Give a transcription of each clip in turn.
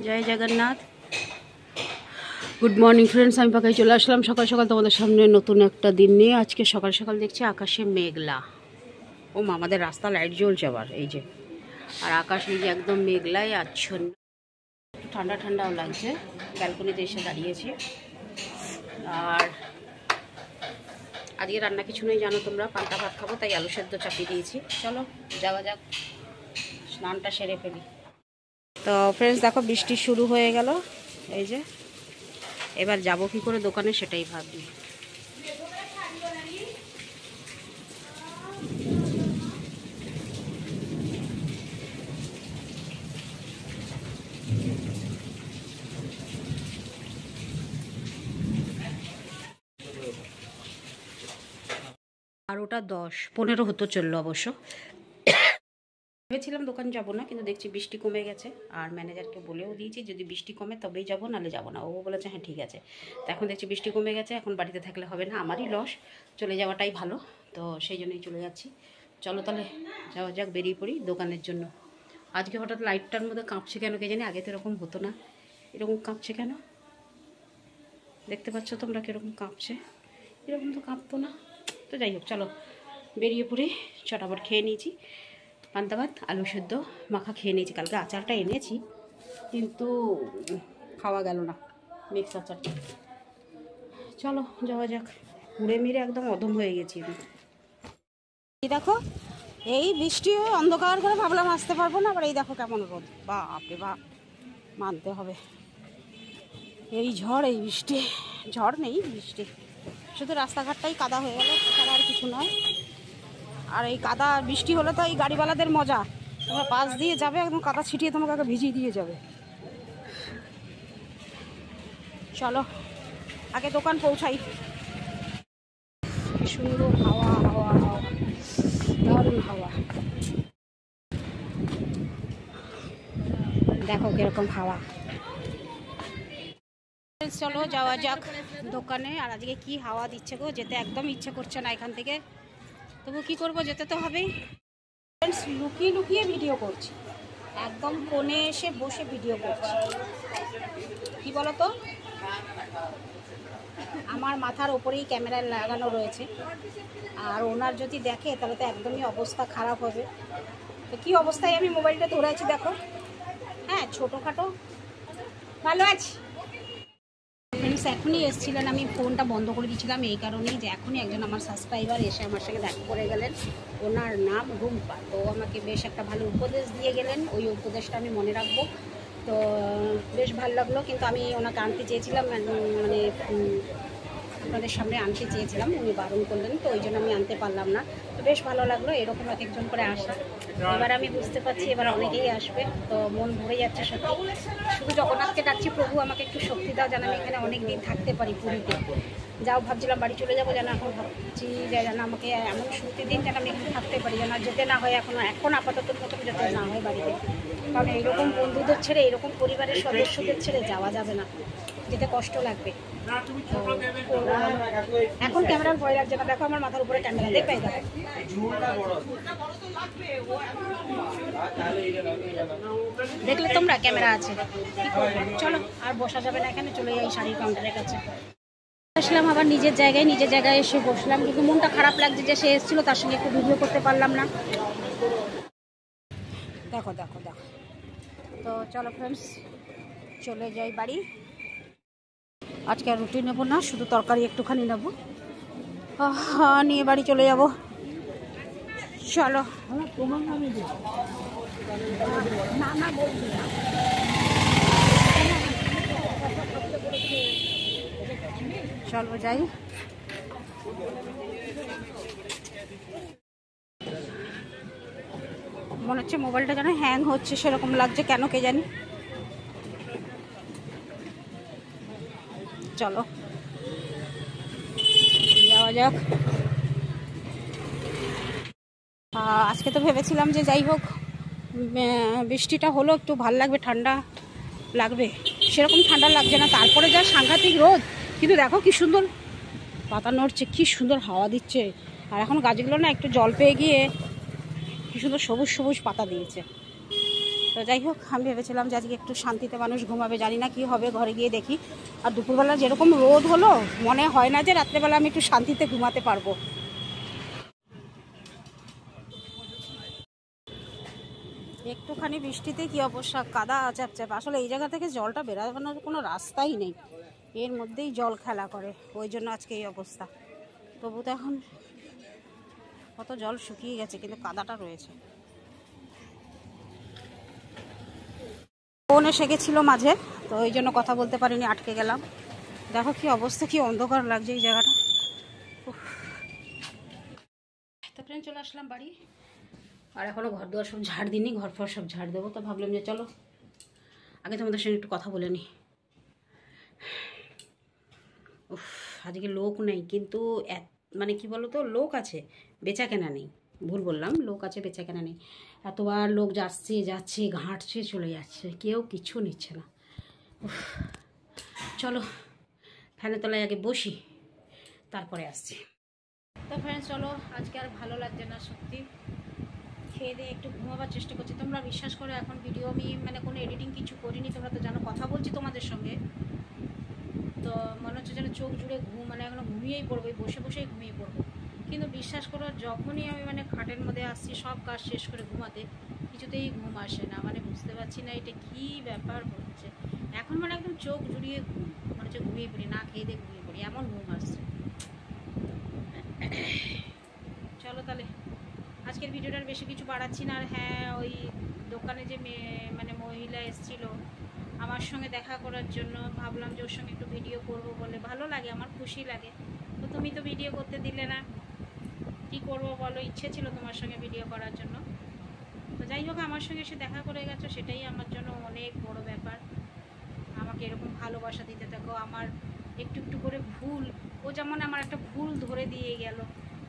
জয় Jagannath. Good morning friends, আমি পাকাই চলে আসলাম সকাল সকাল তোমাদের সামনে নতুন একটা দিন নিয়ে। আজকে সকাল সকাল দেখছি আকাশে মেঘলা। ও মা, আমাদের রাস্তা লাইট জ্বলছে আবার, এই যে। আর আকাশ এই যে একদম মেঘলাই আচ্ছন্ন, ঠান্ডা ঠান্ডাও লাগছে। ব্যালকনিতে এসে দাঁড়িয়েছি। আর আজকে রান্না কিছু নেই জানো তোমরা, পান্তা ভাত খাবো, তাই আলু সেদ্ধ চাপিয়ে দিয়েছি। চলো যাওয়া যাক, স্নানটা সেরে ফেলি। তো ফ্রেন্ডস দেখো, বৃষ্টি শুরু হয়ে গেল। এই যে এবার যাবো কি করে দোকানে সেটাই ভাবি। আর ওটা 10-15 হতো, চললো অবশ্য। ভেবেছিলাম দোকান যাবো না, কিন্তু দেখছি বৃষ্টি কমে গেছে। আর ম্যানেজারকে বলেও দিয়েছি যদি বৃষ্টি কমে তবেই যাবো, নাহলে যাবো না। ও বলেছে হ্যাঁ ঠিক আছে। তো এখন দেখছি বৃষ্টি কমে গেছে, এখন বাড়িতে থাকলে হবে না, আমারই লস, চলে যাওয়াটাই ভালো। তো সেই জন্যই চলে যাচ্ছি। চলো তাহলে যাওয়া যাক, বেরিয়ে পড়ি দোকানের জন্য। আজকে হঠাৎ লাইটটার মধ্যে কাঁপছে কেন কে জানি, আগে তো এরকম হতো না। এরকম কাঁপছে কেন দেখতে পাচ্ছ তোমরা, কীরকম কাঁপছে? এরকম তো কাঁপতো না। তো যাই হোক, চলো বেরিয়ে পড়ি। চটাপট খেয়ে নিয়েছি, পান্তা ভাত আলু সেদ্ধ মাখা খেয়ে নিয়েছি। কালকে আচারটা এনেছি কিন্তু খাওয়া গেল না, মিক্স আচারটা। চলো যাওয়া যাক। ঘুরে মিরে একদম অদম হয়ে গেছি আমি। দেখো এই বৃষ্টি অন্ধকার করে ভাবলাম আসতে পারবো না, আবার এই দেখো কেমন রোদ। বাপরে বাপ, মানতে হবে। এই ঝড়, এই বৃষ্টি। ঝড় নেই, বৃষ্টি। শুধু রাস্তাঘাটটাই কাদা হয়ে গেল, ছাড়া আর কিছু নয়। আর এই কাদা বৃষ্টি হলে তো এই গাড়িওয়ালাদের মজা, তোমরা পাশ দিয়ে যাবে, একদম কাদা ছিটিয়ে তোমাকে আগে ভিজিয়ে দিয়ে যাবে। চলো আগে দোকান পৌঁছাই। কি সুন্দর হাওয়া, হাওয়া হাওয়া, দারুণ হাওয়া। দেখো কিরকম হাওয়া। চলো যাওয়া যাক দোকানে। আর আজকে কি হাওয়া দিচ্ছে গো, যেতে একদম ইচ্ছে করছে না এখান থেকে, তবু কি করব, যেতে তো হবেই। লুকিয়ে লুকিয়ে ভিডিও করছি, একদম কোণে এসে বসে ভিডিও করছি। কি বলো তো, আমার মাথার ওপরেই ক্যামেরা লাগানো রয়েছে, আর ওনার যদি দেখে তাহলে তো একদমই অবস্থা খারাপ হবে। তো কী অবস্থায় আমি মোবাইলটা ধরে আছি দেখো। হ্যাঁ, ছোটোখাটো ভালো আছি। ফ্রেন্ডস এখনই এসেছিলেন, আমি ফোনটা বন্ধ করে দিয়েছিলাম এই কারণেই যে এখনই একজন আমার সাবস্ক্রাইবার এসে আমার সঙ্গে দেখা করে গেলেন। ওনার নাম রুম্পা। তো আমাকে বেশ একটা ভালো উপদেশ দিয়ে গেলেন, ওই উপদেশটা আমি মনে রাখবো। তো বেশ ভালো লাগলো। কিন্তু আমি ওনাকে আনতে চেয়েছিলাম, মানে আপনাদের সামনে আনতে চেয়েছিলাম, উনি বারণ করলেন, তো ওই জন্য আমি আনতে পারলাম না। তো বেশ ভালো লাগলো এরকম এক একজন করে আসা। এবার আমি বুঝতে পারছি এবার অনেকেই আসবে, তো মন ভরে যাচ্ছে সত্যি। শুধু জগন্নাথকে ডাকছি, প্রভু আমাকে একটু শক্তি দাও যেন আমি এখানে অনেক দিন থাকতে পারি পুরীতে। যাও ভাবছিলাম বাড়ি চলে যাবো, যেন এখন ভাবছি যে যেন আমাকে এমন শক্তি দিন যেন আমি এখানে থাকতে পারি, যেন যেতে না হয় এখন আপাতত মতন যেতে না হয় বাড়িতে। কারণ এইরকম বন্ধুদের ছেড়ে, এরকম পরিবারের সদস্যদের ছেড়ে যাওয়া যাবে না, যেতে কষ্ট লাগবে। এখন ক্যামেরার ভয় লাগছে না, দেখো আমার মাথার উপরে ক্যামেরা, দেখবে দেখো। দেখলে তোমরা ক্যামেরা আছে, চলো আর বসা যাবে না এখানে, চলে যাই শাড়ির কাউন্টারের কাছে। আসলাম আবার নিজের জায়গায় এসে বসলাম, কিন্তু মনটা খারাপ লাগছে যে সে এসেছিলো, তার সঙ্গে একটু ভিডিও করতে পারলাম না। দেখো দেখো দেখো। তো চলো ফ্রেন্ডস চলে যাই বাড়ি। আজকে আর রুটি নেবো না, শুধু তরকারি একটুখানি নেবো, নিয়ে বাড়ি চলে যাব। চলো চলো যাই। মনে হচ্ছে মোবাইলটা যেন হ্যাং হচ্ছে, সেরকম লাগছে কেন কে জানি। চলো যাওয়া যাক। আজকে তো ভেবেছিলাম যে যাই হোক বৃষ্টিটা হলো একটু ভাল লাগবে, ঠান্ডা লাগবে, সেরকম ঠান্ডা লাগছে না। তারপরে যা সাংঘাতিক রোদ, কিন্তু দেখো কি সুন্দর পাতা নড়ছে, কি সুন্দর হাওয়া দিচ্ছে। আর এখন গাছগুলো না একটু জল পেয়ে গিয়ে কি সুন্দর সবুজ সবুজ পাতা দিয়েছে। তো যাই হোক, আমি ভেবেছিলাম যে আজকে একটু শান্তিতে মানুষ ঘুমাবে, জানি না কি হবে, ঘরে গিয়ে দেখি। আর দুপুরবেলা যেরকম রোদ হলো, মনে হয় না যে রাত্রেবেলা আমি একটু শান্তিতে ঘুমাতে পারবো। একটুখানি বৃষ্টিতে কি অবস্থা, কাদা চ্যাপচ্যাপ। আসলে এই জায়গা থেকে জলটা বেরানোর কোনো রাস্তাই নেই, এর মধ্যেই জল খেলা করে, ওই জন্য আজকে এই অবস্থা। তবু তো এখন কত জল শুকিয়ে গেছে, কিন্তু কাদাটা রয়েছে। ফোন এসে গেছিল মাঝে, তো ওই জন্য কথা বলতে পারিনি, আটকে গেলাম। দেখো কি অবস্থা, কি অন্ধকার লাগছে এই জায়গাটা। তো ফ্রেন্ড, চলে আসলাম বাড়ি, আর এখনও ঘর দুয়ার সব ঝাড় দিইনি, ঘর ফর সব ঝাড় দেবো। তো ভাবলাম যে চলো আগে তোমাদের সঙ্গে একটু কথা বলে নিই। উফ, আজকে লোক নেই, কিন্তু মানে কি বলো তো, লোক আছে, বেচা কেনা নেই। ভুল বললাম, লোক আছে, বেচা কেনা নেই। এতবার লোক যাচ্ছে যাচ্ছে, ঘাঁটছে, চলে যাচ্ছে, কেউ কিছু নিচ্ছে না। উফ, চলো ফ্যানের তলায় আগে বসি, তারপরে আসছি। তো ফ্রেন্ডস চলো, আজকে আর ভালো লাগছে না সত্যি। খেয়ে দিয়ে একটু ঘুমাবার চেষ্টা করছি। তোমরা বিশ্বাস করো, এখন ভিডিও আমি মানে কোনো এডিটিং কিছু করিনি, তোমরা তো জানো, কথা বলছি তোমাদের সঙ্গে। তো মনে হচ্ছে যেন চোখ জুড়ে ঘুম, মানে এখনো ঘুমিয়েই পড়বো, বসে বসেই ঘুমিয়ে পড়বো। কিন্তু বিশ্বাস করো, যখনই আমি মানে খাটের মধ্যে আসছি সব কাজ শেষ করে ঘুমাতে, কিছুতেই ঘুম আসে না। মানে বুঝতে পারছি না এটা কী ব্যাপার হচ্ছে। এখন মানে একদম চোখ জুড়িয়ে ঘুম, মনে হচ্ছে ঘুমিয়ে পড়ি, না খেয়ে দিয়ে ঘুমিয়ে পড়ি, এমন ঘুম আসছে। চলো তাহলে আজকের ভিডিওটার বেশি কিছু বাড়াচ্ছি না। আর হ্যাঁ, ওই দোকানে যে মানে মহিলা এসেছিল আমার সঙ্গে দেখা করার জন্য, ভাবলাম যে ওর সঙ্গে একটু ভিডিও করব বলে, ভালো লাগে আমার, খুশি লাগে। তো তুমি তো ভিডিও করতে দিলে না, কি করব বলো, ইচ্ছে ছিল তোমার সঙ্গে ভিডিও করার জন্য। তো যাই হোক, আমার সঙ্গে এসে দেখা করে গেছো, সেটাই আমার জন্য অনেক বড় ব্যাপার। আমাকে এরকম ভালোবাসা দিতে থাকো। আমার একটু একটু করে ভুল, ও যেমন আমার একটা ভুল ধরে দিয়ে গেল,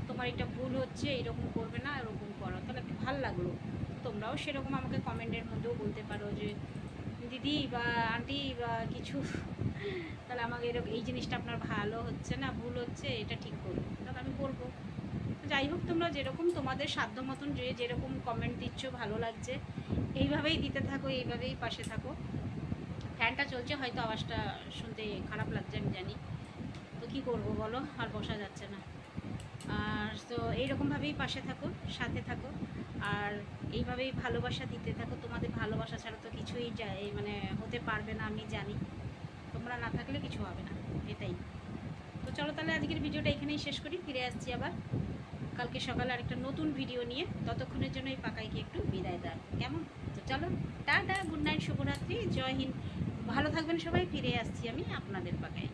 তোমার একটা ভুল হচ্ছে, এরকম করবে না, এরকম করো, তাহলে একটু ভালো লাগলো। তোমরাও সেরকম আমাকে কমেন্টের মধ্যেও বলতে পারো যে দিদি বা আন্টি বা কিছু, তাহলে আমাকে এরকম এই জিনিসটা আপনার ভালো হচ্ছে না, ভুল হচ্ছে, এটা ঠিক করুন, তাহলে আমি বলবো। যাই হোক, তোমরা যেরকম তোমাদের সাধ্য মতন যে যেরকম কমেন্ট দিচ্ছ, ভালো লাগছে, এইভাবেই দিতে থাকো, এইভাবেই পাশে থাকো। ফ্যানটা চলছে, হয়তো আওয়াজটা শুনতে খারাপ লাগছে আমি জানি, তো কী করবো বলো, আর বসা যাচ্ছে না। আর তো এইরকমভাবেই পাশে থাকো, সাথে থাকো, আর এইভাবেই ভালোবাসা দিতে থাকো। তোমাদের ভালোবাসা ছাড়া তো কিছুই মানে হতে পারবে না, আমি জানি। তোমরা না থাকলে কিছু হবে না, এটাই। তো চলো তাহলে আজকের ভিডিওটা এখানেই শেষ করি, ফিরে আসছি আবার কালকে সকালে আরেকটা নতুন ভিডিও নিয়ে। ততক্ষণের জন্য এই পাকাইকে একটু বিদায় দেন, কেমন? তো চলো, টাটা, গুড নাইট, শুভরাত্রি, জয় হিন্দ, ভালো থাকবেন সবাই। ফিরে আসছি আমি আপনাদের পাকাই।